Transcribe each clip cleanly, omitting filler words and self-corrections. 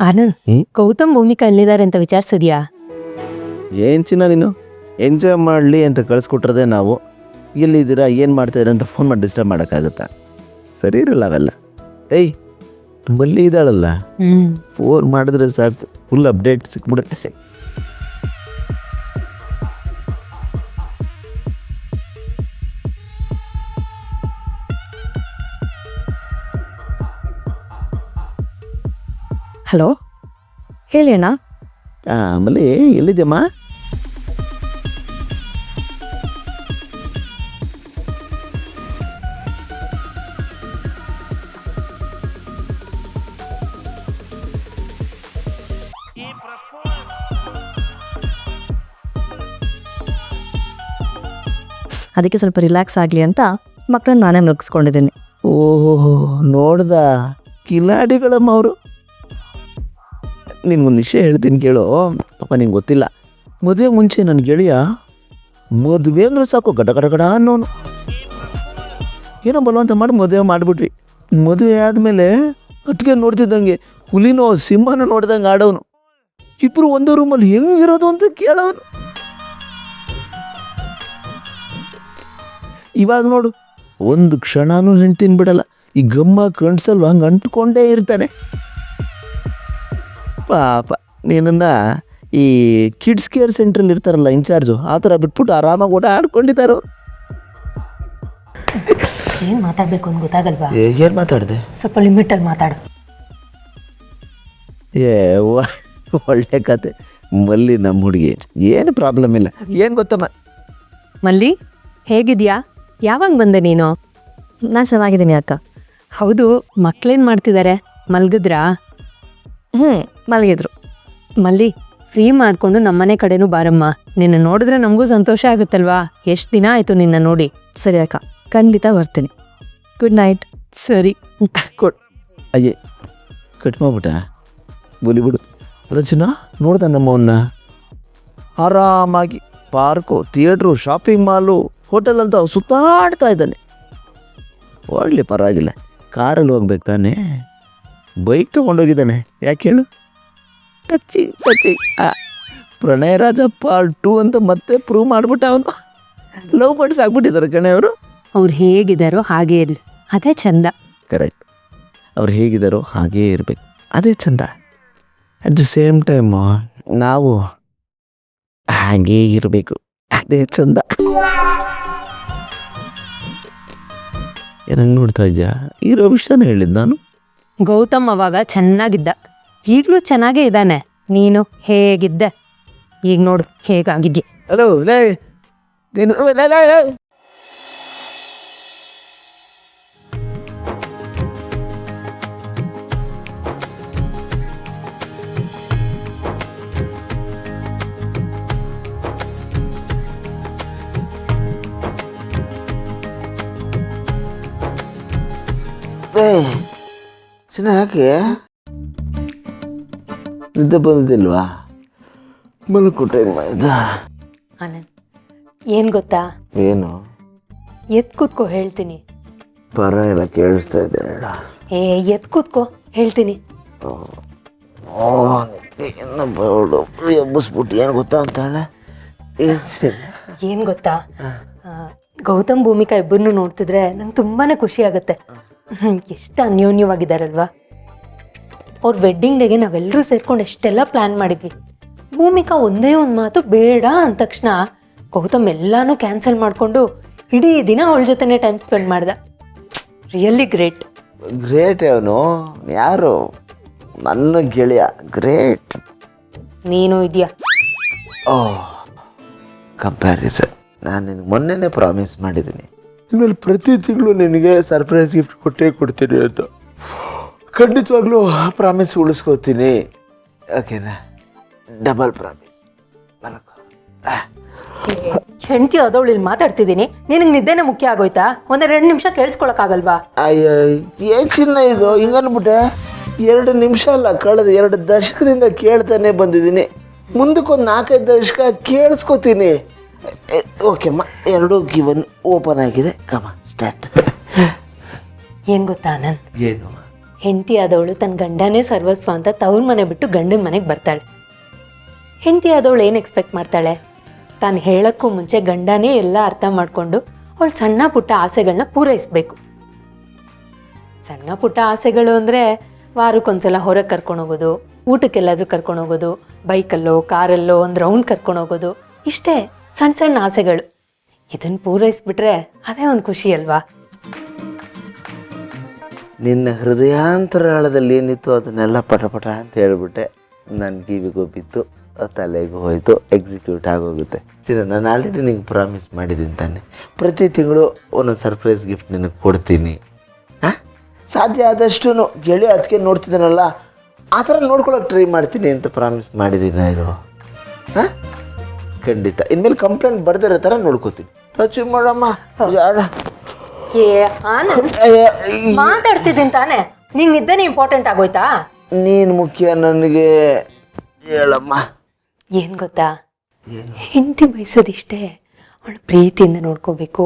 ಆನಂದ್, ಗೌತಮ್ ಭೂಮಿಕಾ ಎಲ್ಲಿದ್ದಾರೆ ಅಂತ ವಿಚಾರಿಸಿದ್ಯಾ? ಏನು ಚಿನ್ನ ನೀನು ಎಂಜಾಯ್ ಮಾಡಲಿ ಅಂತ ಕಳಿಸ್ಕೊಟ್ರದೆ ನಾವು. ಎಲ್ಲಿದ್ದೀರಾ, ಏನು ಮಾಡ್ತಾಯಿದ್ದೀರಾ ಅಂತ ಫೋನ್ ಮಾಡಿ ಡಿಸ್ಟರ್ಬ್ ಮಾಡೋಕ್ಕಾಗುತ್ತಾ? ಸರಿ ಇರಲ್ಲ ಅವೆಲ್ಲ. ಏಯ್ ಬಲ್ಲಿ ಇದ್ದಾಳಲ್ಲ, ಫೋನ್ ಮಾಡಿದ್ರೆ ಸಾಕು, ಫುಲ್ ಅಪ್ಡೇಟ್ ಸಿಕ್ಬಿಡುತ್ತೆ. ಹಲೋ, ಹೇಳಿ ಅಣ್ಣ. ಆಮೇಲೆ ಎಲ್ಲಿದ್ಯಮ್ಮ? ಅದಕ್ಕೆ ಸ್ವಲ್ಪ ರಿಲ್ಯಾಕ್ಸ್ ಆಗಲಿ ಅಂತ ಮಕ್ಕಳನ್ನ ನಾನೇ ಮಲಗಿಸ್ಕೊಂಡಿದ್ದೀನಿ. ಓಹೋ, ನೋಡ್ದ ಕಿಲಾಡಿಗಳಮ್ಮ ಅವರು. ನಿನ್ಗೊಂದು ವಿಷಯ ಹೇಳ್ತೀನಿ ಕೇಳು. ಪಾಪ ನಿಂಗೆ ಗೊತ್ತಿಲ್ಲ, ಮದುವೆ ಮುಂಚೆ ನನ್ನ ಗೆಳೆಯ ಮದುವೆ ಅಂದ್ರೆ ಸಾಕು ಗಡ ಗಡ ಗಡ ಅನ್ನೋನು. ಏನೋ ಬಲವಂತ ಮಾಡಿ ಮದುವೆ ಮಾಡಿಬಿಟ್ವಿ. ಮದುವೆ ಆದಮೇಲೆ ಅದಕ್ಕೆ ನೋಡ್ತಿದ್ದಂಗೆ ಹುಲಿನೋ ಸಿಂಹನ ನೋಡ್ದಂಗೆ ಆಡೋನು. ಇಬ್ಬರು ಒಂದೇ ರೂಮಲ್ಲಿ ಹೆಂಗಿರೋದು ಅಂತ ಕೇಳೋನು. ಇವಾಗ ನೋಡು, ಒಂದು ಕ್ಷಣನೂ ಹೆಂಡ್ತಿನ ಬಿಡಲ್ಲ. ಈ ಗಮ್ಮ ಕಣ್ಸಲ್ವ ಹಂಗೆ ಅಂಟ್ಕೊಂಡೇ ಇರ್ತಾನೆ. ಪಾಪ ನೀನನ್ನ ಈ ಕಿಡ್ಸ್ ಕೇರ್ ಸೆಂಟ್ರಲ್ಲಿ ಇರ್ತಾರಲ್ಲ ಇನ್ಚಾರ್ಜು, ಆ ಥರ ಬಿಟ್ಬಿಟ್ಟು ಆರಾಮಾಗಿ ಊಟ ಆಡ್ಕೊಂಡಿದ್ದಾರೋ. ಏನ್ ಮಾತಾಡ್ಬೇಕು ಅಂತ ಗೊತ್ತಾಗಲ್ವಾ? ಏನು ಮಾತಾಡಿದೆ? ಸ್ವಲ್ಪ ಲಿಮಿಟಲ್ಲಿ ಮಾತಾಡು. ಒಳ್ಳೆ ಕತೆ. ಮಲ್ಲಿ ನಮ್ಮ ಹುಡುಗಿ ಏನು ಪ್ರಾಬ್ಲಮ್ ಇಲ್ಲ. ಏನು ಗೊತ್ತಮ್ಮ ಮಲ್ಲಿ, ಹೇಗಿದ್ಯಾ? ಯಾವಾಗ ಬಂದೆ ನೀನು? ನಾನು ಚೆನ್ನಾಗಿದ್ದೀನಿ ಅಕ್ಕ. ಹೌದು, ಮಕ್ಳೇನ್ ಮಾಡ್ತಿದ್ದಾರೆ? ಮಲ್ಗಿದ್ರಾ? ಮಲಗಿದ್ರು. ಮಲ್ಲಿ, ಫ್ರೀ ಮಾಡ್ಕೊಂಡು ನಮ್ಮನೆ ಕಡೆನೂ ಬಾರಮ್ಮ. ನಿನ್ನ ನೋಡಿದ್ರೆ ನಮಗೂ ಸಂತೋಷ ಆಗುತ್ತಲ್ವಾ? ಎಷ್ಟು ದಿನ ಆಯ್ತು ನಿನ್ನ ನೋಡಿ. ಸರಿ ಅಕ್ಕ, ಖಂಡಿತ ಬರ್ತೀನಿ. Good night. ಸರಿ, ಕೊಡ್. ಅಯ್ಯೇ ಕಟ್ ಮಾಡ್ಬಿಟ್ಟ. ಬಿಡು ರಚನ ನೋಡ್ದ ನಮ್ಮವನ್ನ ಆರಾಮಾಗಿ ಪಾರ್ಕು, ಥಿಯೇಟ್ರು, ಶಾಪಿಂಗ್ ಮಾಲು, ಹೋಟೆಲ್ ಅಂತ ಸುತ್ತಾಡ್ತಾ ಇದ್ದಾನೆ. ಹೋಗ್ಲಿ ಪರವಾಗಿಲ್ಲ, ಕಾರಲ್ಲಿ ಹೋಗ್ಬೇಕು ತಾನೇ. ಬೈಕ್ ತೊಗೊಂಡೋಗಿದ್ದಾನೆ. ಯಾಕೆ ಹೇಳು? ಟಚ್ಚಿ ಟಚ್ಚಿ ಪ್ರಣಯ ರಾಜ ಪಾರ್ಟ್ 2 ಅಂತ ಮತ್ತೆ ಪ್ರೂವ್ ಮಾಡಿಬಿಟ್ಟ ಅವನು. ಲವ್ ಬರ್ಡ್ಸ್ ಆಗ್ಬಿಟ್ಟಿದ್ದಾರೆ ಕಣೆ ಅವರು. ಅವ್ರು ಹೇಗಿದ್ದಾರೋ ಹಾಗೇ ಇರಲಿ, ಅದೇ ಚಂದ. ಕರೆಕ್ಟ್, ಅವ್ರು ಹೇಗಿದ್ದಾರೋ ಹಾಗೇ ಇರಬೇಕು, ಅದೇ ಚಂದ. ಅಟ್ ದ ಸೇಮ್ ಟೈಮ್ ನಾವು ಹಾಗೇ ಇರಬೇಕು, ಅದೇ ಚಂದ. ಏನಂಗೆ ನೋಡ್ತಾ ಇದ್ಯಾ? ಇರೋ ವಿಷಯನ ಹೇಳಿದ್ದು ನಾನು. ಗೌತಮ್ ಅವಾಗ ಚೆನ್ನಾಗಿದ್ದ, ಈಗಲೂ ಚೆನ್ನಾಗೇ ಇದ್ದಾನೆ. ನೀನು ಹೇಗಿದ್ದೆ, ಈಗ ನೋಡು ಹೇಗಾಗಿದ್ದೆ. ಹಲೋ ಲೇ, ಯಾಕೆ ನಿದ್ದೆ ಬಂದಿಲ್ವಾ? ಮಲ್ಕೊಟ್ಟೆ ಮಾಡಿದ. ಆನಂದ್, ಏನ್ ಗೊತ್ತಾ? ಏನು? ಎತ್ ಕೂತ್ಕೋ ಹೇಳ್ತೀನಿ. ಪರವಾಗಿಲ್ಲ, ಕೇಳಿಸ್ತಾ ಇದ್ದೇನೆ. ಎತ್ ಕೂತ್ಕೋ ಹೇಳ್ತೀನಿ. ಎಬ್ಬಿಸ್ಬಿಟ್ಟು ಏನು ಗೊತ್ತಾ ಅಂತಾಳೆ. ಏನ್ ಗೊತ್ತಾ, ಗೌತಮ್ ಭೂಮಿಕಾ ಇಬ್ಬರನ್ನು ನೋಡ್ತಿದ್ರೆ ನಂಗೆ ತುಂಬಾನೇ ಖುಷಿ ಆಗುತ್ತೆ. ಎಷ್ಟು ಅನ್ಯೋನ್ಯವಾಗಿದ್ದಾರಲ್ವಾ. ಅವ್ರ ವೆಡ್ಡಿಂಗ್ ಡೇಗೆ ನಾವೆಲ್ಲರೂ ಸೇರ್ಕೊಂಡು ಎಷ್ಟೆಲ್ಲ ಪ್ಲಾನ್ ಮಾಡಿದ್ವಿ. ಭೂಮಿಕಾ ಒಂದೇ ಒಂದು ಮಾತು ಬೇಡ ಅಂದ ತಕ್ಷಣ ಗೌತಮ್ ಎಲ್ಲಾನು ಕ್ಯಾನ್ಸಲ್ ಮಾಡಿಕೊಂಡು ಇಡೀ ದಿನ ಅವಳ ಜೊತೆನೇ ಟೈಮ್ ಸ್ಪೆಂಡ್ ಮಾಡ್ದ. Really great. ಗ್ರೇಟ್. ಅವನು ಯಾರು? ನನ್ನ ಗೆಳೆಯ. ಗ್ರೇಟ್. ನೀನು ಇದೆಯಾ? ಕಂಪ್ಯಾರಿಸನ್. ನಾನು ನಿನಗೆ ಮೊನ್ನೆನೇ ಪ್ರಾಮಿಸ್ ಮಾಡಿದ್ದೀನಿ, ಇನ್ಮೇಲೆ ಪ್ರತಿ ತಿಂಗಳು ನಿನಗೆ ಸರ್ಪ್ರೈಸ್ ಗಿಫ್ಟ್ ಕೊಟ್ಟೇ ಕೊಡ್ತೀನಿ ಅಂತ. ಖಂಡಿತವಾಗ್ಲೂ ಪ್ರಾಮಿಸ್ ಉಳಿಸ್ಕೋತೀನಿ. ಓಕೆನಾ? Double promise. ಹೆಂಡತಿ ಅದವಳು ಇಲ್ಲಿ ಮಾತಾಡ್ತಿದ್ದೀನಿ, ನಿನಗೆ ನಿದ್ದೆನೇ ಮುಖ್ಯ ಆಗೋಯ್ತಾ? ಒಂದೆರಡು 2 ನಿಮಿಷ ಕೇಳಿಸ್ಕೊಳಕ್ಕಾಗಲ್ವಾ? ಅಯ್ಯ, ಏನ್ ಚಿನ್ನ ಇದು ಹಿಂಗನ್ಬಿಟ್ಟೆ? 2 ನಿಮಿಷ ಅಲ್ಲ, ಕಳೆದ 2 ದಶಕದಿಂದ ಕೇಳ್ತಾನೆ ಬಂದಿದ್ದೀನಿ. ಮುಂದಕ್ಕೊಂದು 4-5 ದಶಕ ಕೇಳಿಸ್ಕೊತೀನಿ. ಓಕೆಮ್ಮ, 2 ಓಪನ್ ಆಗಿದೆ. ಕಮ ಸ್ಟಾರ್ಟ್. ಏನ್ ಗೊತ್ತಾ ಆನಂದ್, ಏನು? ಹೆಂಡತಿ ಆದವಳು ತನ್ನ ಗಂಡನೇ ಸರ್ವಸ್ವ ಅಂತ ತವ್ರ ಮನೆ ಬಿಟ್ಟು ಗಂಡನ ಮನೆಗೆ ಬರ್ತಾಳೆ. ಹೆಂಡತಿ ಆದವಳು ಏನು ಎಕ್ಸ್ಪೆಕ್ಟ್ ಮಾಡ್ತಾಳೆ? ತಾನು ಹೇಳೋಕ್ಕೂ ಮುಂಚೆ ಗಂಡನೇ ಎಲ್ಲ ಅರ್ಥ ಮಾಡಿಕೊಂಡು ಅವಳು ಸಣ್ಣ ಪುಟ್ಟ ಆಸೆಗಳನ್ನ ಪೂರೈಸಬೇಕು. ಸಣ್ಣ ಪುಟ್ಟ ಆಸೆಗಳು ಅಂದರೆ ವಾರಕ್ಕೊಂದ್ಸಲ ಹೊರಗೆ ಕರ್ಕೊಂಡೋಗೋದು, ಊಟಕ್ಕೆಲ್ಲಾದರೂ ಕರ್ಕೊಂಡೋಗೋದು, ಬೈಕಲ್ಲೋ ಕಾರಲ್ಲೋ ಒಂದು ರೌಂಡ್ ಕರ್ಕೊಂಡೋಗೋದು, ಇಷ್ಟೇ ಸಣ್ಣ ಸಣ್ಣ ಆಸೆಗಳು. ಇದನ್ನು ಪೂರೈಸ್ಬಿಟ್ರೆ ಅದೇ ಒಂದು ಖುಷಿ ಅಲ್ವಾ? ನಿನ್ನ ಹೃದಯಾಂತರಾಳದಲ್ಲಿ ಏನಿತ್ತು ಅದನ್ನೆಲ್ಲ ಪಟ ಅಂತ ಹೇಳ್ಬಿಟ್ಟೆ. ನನ್ನ ಕಿವಿಗೂ ಬಿತ್ತು, ತಲೆಗೂ ಹೋಯಿತು, ಎಕ್ಸಿಕ್ಯೂಟ್ ಆಗೋಗುತ್ತೆ. ಸರಿ, ನಾನು ಆಲ್ರೆಡಿ ನಿಂಗೆ ಪ್ರಾಮಿಸ್ ಮಾಡಿದ್ದೀನಿ ತಾನೆ, ಪ್ರತಿ ತಿಂಗಳು ಒಂದೊಂದು ಸರ್ಪ್ರೈಸ್ ಗಿಫ್ಟ್ ನಿನಗೆ ಕೊಡ್ತೀನಿ. ಹಾಂ, ಸಾಧ್ಯ ಆದಷ್ಟು ಗೆಳೆಯ ಅದಕ್ಕೆ ನೋಡ್ತಿದ್ದಾನಲ್ಲ ಆ ಥರ ನೋಡ್ಕೊಳಕ್ಕೆ ಟ್ರೈ ಮಾಡ್ತೀನಿ ಅಂತ ಪ್ರಾಮಿಸ್ ಮಾಡಿದ್ದೀನಿ ಇದು. ಹಾಂ, ಖಂಡಿತ ಇನ್ಮೇಲೆ ಕಂಪ್ಲೇಂಟ್ ಬರ್ದಿರೋ ಥರ ನೋಡ್ಕೋತೀನಿ. ಟಚ್ ಮಾಡಮ್ಮ. ಏ ಆನಂದ್, ಮಾತಾಡ್ತಿದ್ದೀನಿ ತಾನೆ, ನಿನ್ನಿದ್ದೇನೆ ಇಂಪಾರ್ಟೆಂಟ್ ಆಗೋಯ್ತಾ? ನೀನು ಮುಖ್ಯ ನನಗೆ. ಹೇಳಮ್ಮ. ಏನು ಗೊತ್ತಾ, ಹೆಂಡತಿ ಬಯಸೋದಿಷ್ಟೇ, ಅವಳು ಪ್ರೀತಿಯಿಂದ ನೋಡ್ಕೋಬೇಕು.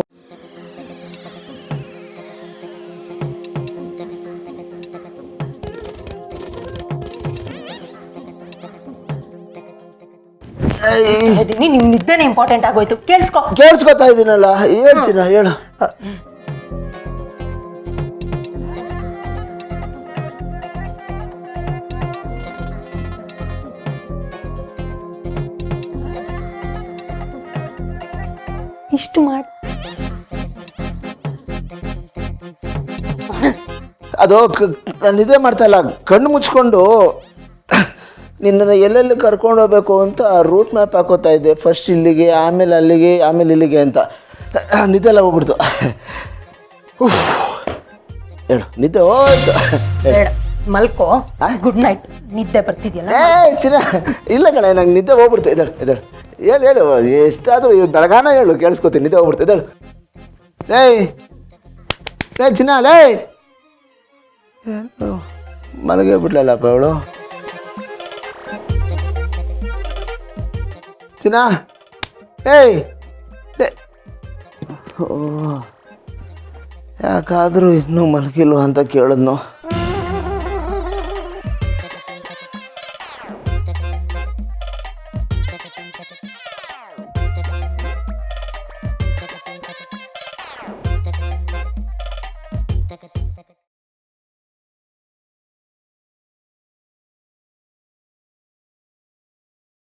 ನಿನ್ನಿದ್ದೇನೆ ಇಂಪಾರ್ಟೆಂಟ್ ಆಗೋಯ್ತು, ಕೇಳಿಸ್ಕೊತಾ ಇದ್ದೀನಲ್ಲ, ಹೇಳ್ತೀನ ಹೇಳು. ಇಷ್ಟು ಮಾಡಿ ಅದು ನಾನು ಇದೇ ಮಾಡ್ತಾ ಇಲ್ಲ, ಕಣ್ಣು ಮುಚ್ಕೊಂಡು ನಿನ್ನನ್ನು ಎಲ್ಲೆಲ್ಲಿ ಕರ್ಕೊಂಡು ಹೋಗ್ಬೇಕು ಅಂತ ರೂಟ್ ಮ್ಯಾಪ್ ಹಾಕೋತಾ ಇದ್ದೆ. ಫಸ್ಟ್ ಇಲ್ಲಿಗೆ, ಆಮೇಲೆ ಅಲ್ಲಿಗೆ, ಆಮೇಲೆ ಇಲ್ಲಿಗೆ ಅಂತ. ನಿದ್ದೆಲ್ಲ ಹೋಗ್ಬಿಡ್ತು. ಹೇಳು, ನಿದ್ದೆ ಹೋಯ್ತು. ಮಲ್ಕೋ, ಗುಡ್ ನೈಟ್. ನಿದ್ದೆ ಬರ್ತಿದ್ಯಲ್ಲ? ಚಿನ್ನ, ಇಲ್ಲ ಕಣೆ, ನಂಗೆ ನಿದ್ದೆ ಹೋಗ್ಬಿಡ್ತು. ಇದಳು ಇದಳು ಹೇಳು ಎಷ್ಟಾದರೂ ಬೆಳಗಾನ ಹೇಳು, ಕೇಳಿಸ್ಕೊತೀನಿ. ನಿದ್ದೆ ಹೋಗ್ಬಿಡ್ತು. ಇದಳು ಲೇ ಚಿನ್ನ, ಲೇ ಮಲಗೇ ಬಿಡ್ಲಲ್ಲಪ್ಪ ಅವಳು. ಚಿನ್ನ, ಯಾಕಾದರೂ ಇನ್ನೂ ಮಲಗಿಲ್ವ ಅಂತ ಕೇಳಿದ್ನು.